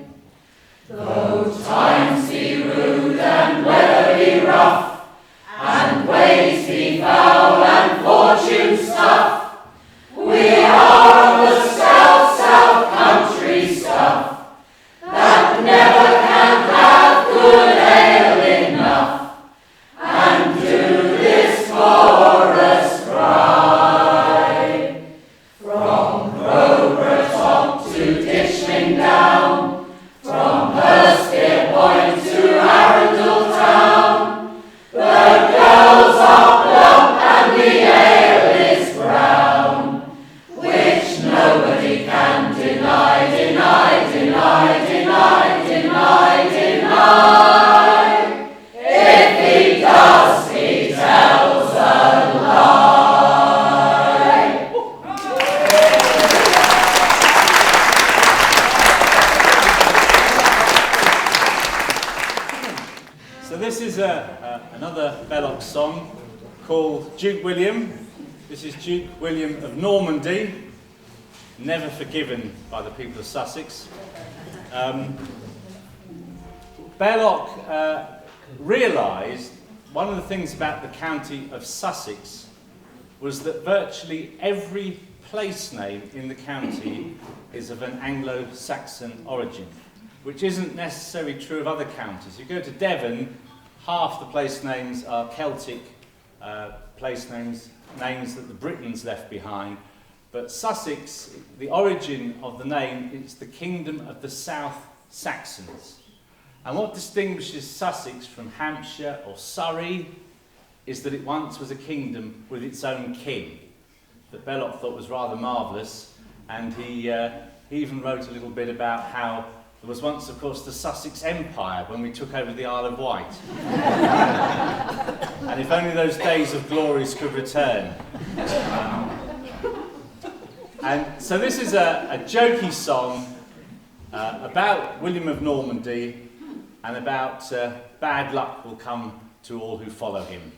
Though times be rude and weather be rough, and ways be foul and fortunes tough, we are of the south country stuff, that never can have good ale enough, and do this chorus cry. From Crowborough top to Ditchling down, from Hurstpere Point to Arundel town, the girls are plump and the ale is brown, which nobody can deny, deny, deny, deny, deny, deny. If he does, he tells a lie. So this is another Belloc song called Duke William. This is Duke William of Normandy, never forgiven by the people of Sussex. Belloc realised one of the things about the county of Sussex was that virtually every place name in the county is of an Anglo-Saxon origin, which isn't necessarily true of other counties. You go to Devon, half the place names are Celtic place names that the Britons left behind, but Sussex, the origin of the name, is the kingdom of the South Saxons. And what distinguishes Sussex from Hampshire or Surrey is that it once was a kingdom with its own king, that Belloc thought was rather marvellous, and he even wrote a little bit about how there was once, of course, the Sussex Empire when we took over the Isle of Wight. And if only those days of glories could return. And so this is a jokey song about William of Normandy and about bad luck will come to all who follow him.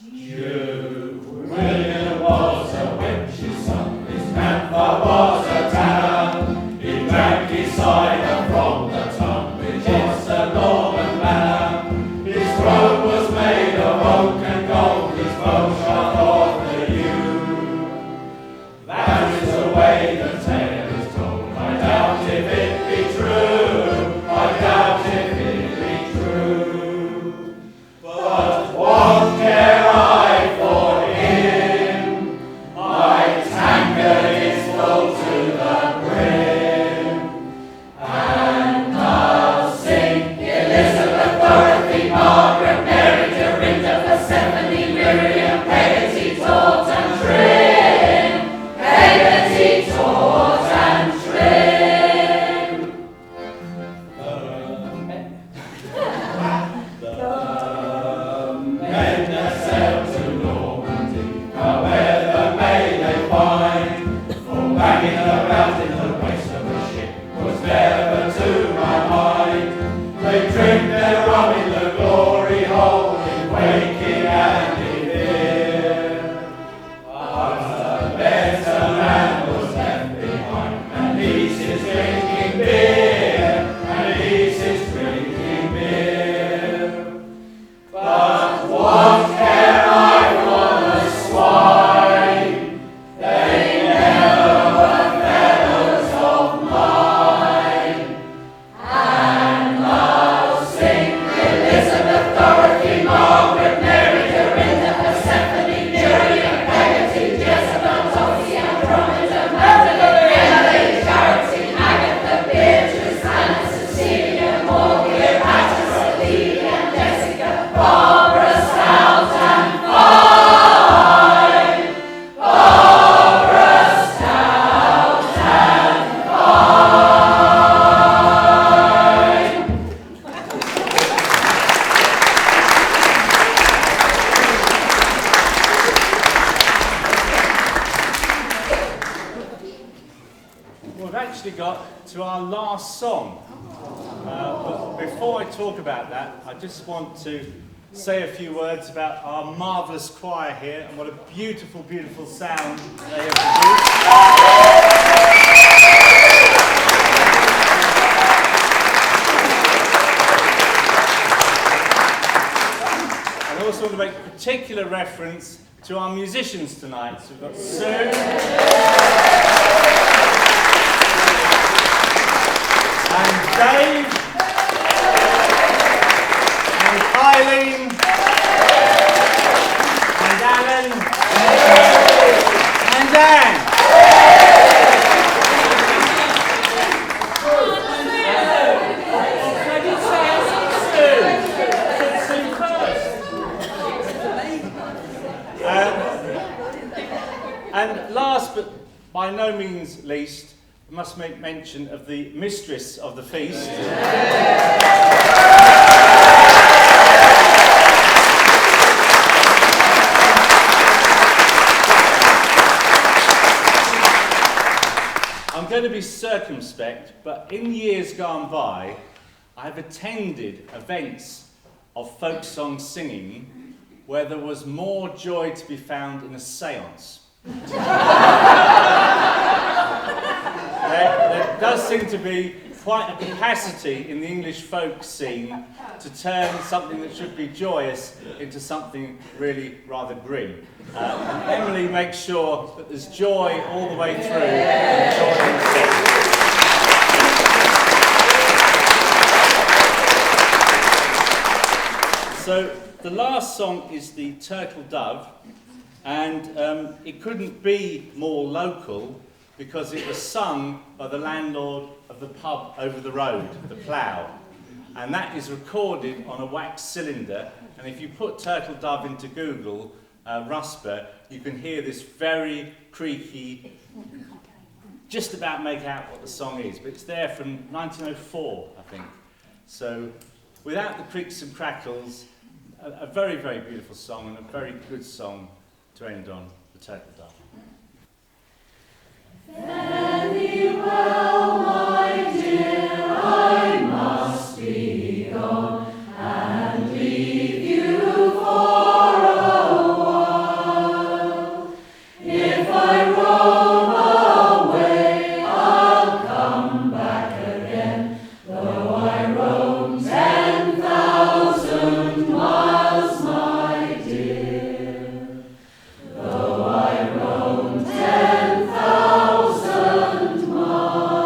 Duke William was a wench's son, his grandfather was a tanner, he drank his cider from the tun, which is a Norman manner. His throne was made of oak and gold, his bow shot off the yew. That is the way the tale is told, I doubt if it be true, I doubt if it be true. But what care I for him? My tankard is full to the brim, and I'll sink actually got to our last song. But before I talk about that, I just want to say a few words about our marvellous choir here and what a beautiful, beautiful sound they have produced. And I also want to make a particular reference to our musicians tonight. So we've got Sue, and Dave, and Eileen, and Alan, and Dan. And last but by no means least, I must make mention of the mistress of the feast. I'm going to be circumspect, but in years gone by, I have attended events of folk song singing where there was more joy to be found in a séance. There does seem to be quite a capacity in the English folk scene to turn something that should be joyous into something really rather grim. And Emily makes sure that there's joy all the way through. So the last song is the Turtledove, and it couldn't be more local because it was sung by the landlord of the pub over the road, the Plough. And that is recorded on a wax cylinder, and if you put Turtledove into Google, Rusper, you can hear this very creaky, just about make out what the song is, but it's there from 1904, I think. So without the creaks and crackles, a very, very beautiful song and a very good song to end on, the Turtledove. Fare thee well, my dear, I must be gone, and leave you for a while. If I roam away, I'll come back again, though I roam 10,000 miles, my dear. Though I roam 10,000 miles.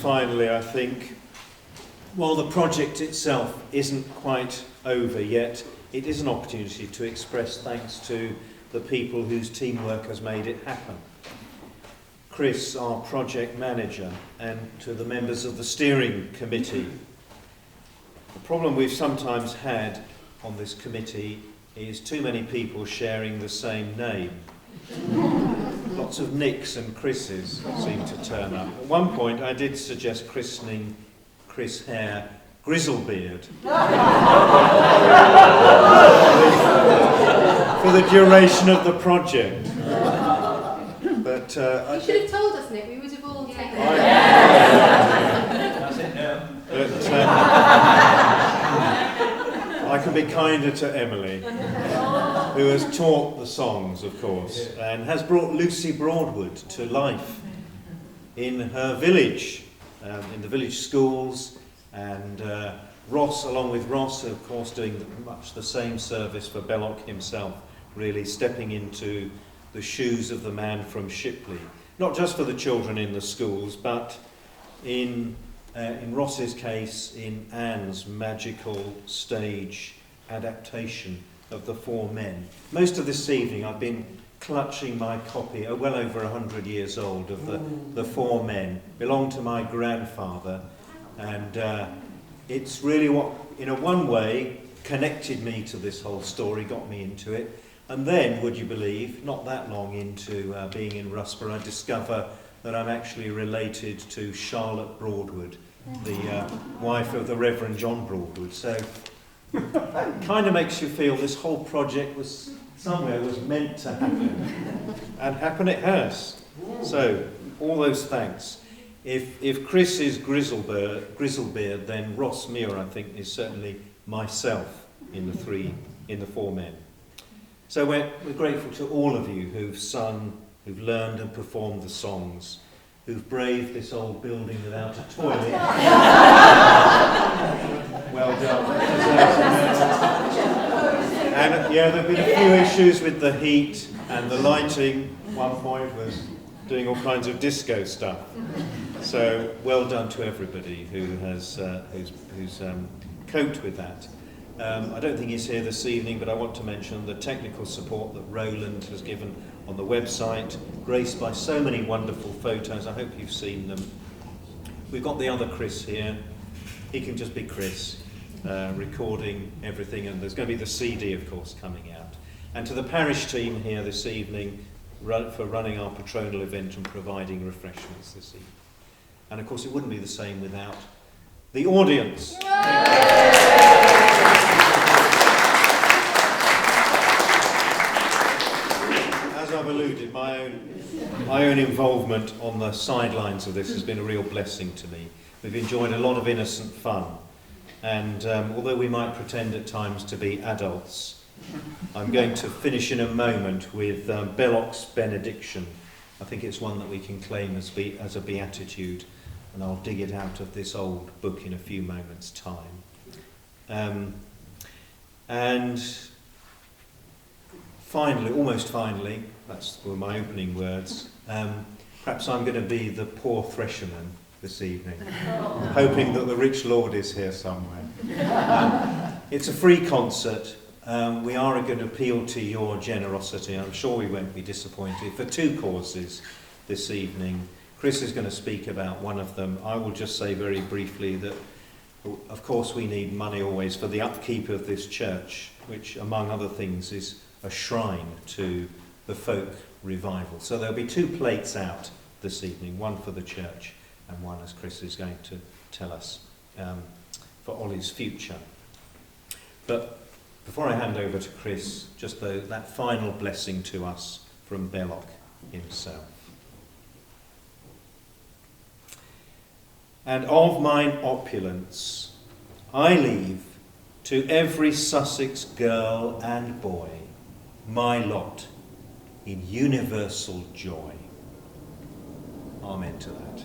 finally, I think, while the project itself isn't quite over yet, it is an opportunity to express thanks to the people whose teamwork has made it happen. Chris, our project manager, and to the members of the steering committee. The problem we've sometimes had on this committee is too many people sharing the same name. Lots of Nicks and Chris's seem to turn up. At one point I did suggest christening Chris Hare Grizzlebeard for the duration of the project. But You should have told us, Nick. We would have all taken it. That's it now. But, I can be kinder to Emily, who has taught the songs, of course, and has brought Lucy Broadwood to life in her village, in the village schools, and Ross, along with Ross, of course, doing much the same service for Belloc himself, really stepping into the shoes of the man from Shipley, not just for the children in the schools, but in Ross's case, in Anne's magical stage adaptation of The Four Men. Most of this evening I've been clutching my copy, well over 100 years old, of the Four Men. Belonged to my grandfather, and it's really what, in a one way, connected me to this whole story, got me into it. And then, would you believe, not that long into being in Rusper, I discover that I'm actually related to Charlotte Broadwood, the wife of the Reverend John Broadwood. So that kind of makes you feel this whole project was meant to happen, and happen it has. So all those thanks. If Chris is Grizzlebeard, then Ross Muir, I think, is certainly myself in the Four Men. So we're grateful to all of you who've sung, who've learned and performed the songs, who've braved this old building without a toilet. Well done. And yeah, there have been a few issues with the heat and the lighting. One point was doing all kinds of disco stuff. So well done to everybody who has who's coped with that. I don't think he's here this evening, but I want to mention the technical support that Roland has given on the website, graced by so many wonderful photos. I hope you've seen them. We've got the other Chris here. He can just be Chris, recording everything, and there's going to be the CD, of course, coming out. And to the parish team here this evening for running our patronal event and providing refreshments this evening. And of course, it wouldn't be the same without the audience. As I've alluded, my own involvement on the sidelines of this has been a real blessing to me. We've enjoyed a lot of innocent fun, and although we might pretend at times to be adults, I'm going to finish in a moment with Belloc's benediction. I think it's one that we can claim as a beatitude, and I'll dig it out of this old book in a few moments' time. And finally, almost finally, that's were my opening words, perhaps I'm going to be the poor thresherman this evening, hoping that the rich Lord is here somewhere. It's a free concert. We are going to appeal to your generosity. I'm sure we won't be disappointed, for two causes this evening. Chris is going to speak about one of them. I will just say very briefly that, of course, we need money always for the upkeep of this church, which, among other things, is a shrine to the folk revival. So there'll be two plates out this evening, one for the church and one, as Chris is going to tell us, for Ollie's future. But before I hand over to Chris, just that final blessing to us from Belloc himself. And of mine opulence I leave to every Sussex girl and boy my lot in universal joy. Amen to that.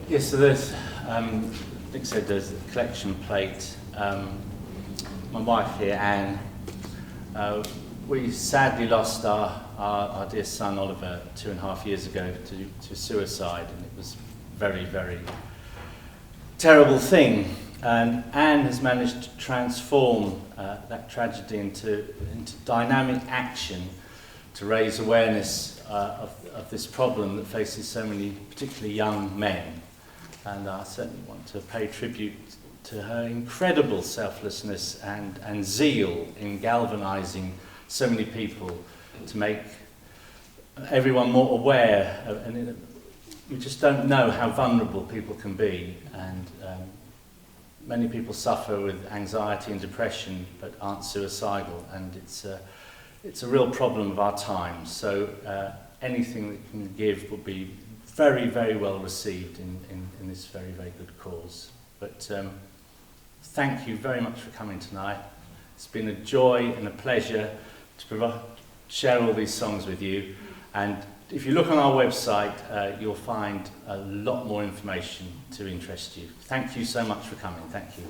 Yes, so there's Nick said there's a collection plate. My wife here, Anne, we sadly lost our dear son Oliver 2.5 years ago to suicide, and it was a very, very terrible thing. And Anne has managed to transform that tragedy into dynamic action to raise awareness of this problem that faces so many, particularly young men. And I certainly want to pay tribute to her incredible selflessness and zeal in galvanising so many people to make everyone more aware of, and we just don't know how vulnerable people can be, and many people suffer with anxiety and depression but aren't suicidal, and it's a real problem of our time. So anything that can give will be very, very well received in this very, very good cause. But thank you very much for coming tonight. It's been a joy and a pleasure to share all these songs with you. And if you look on our website, you'll find a lot more information to interest you. Thank you so much for coming. Thank you.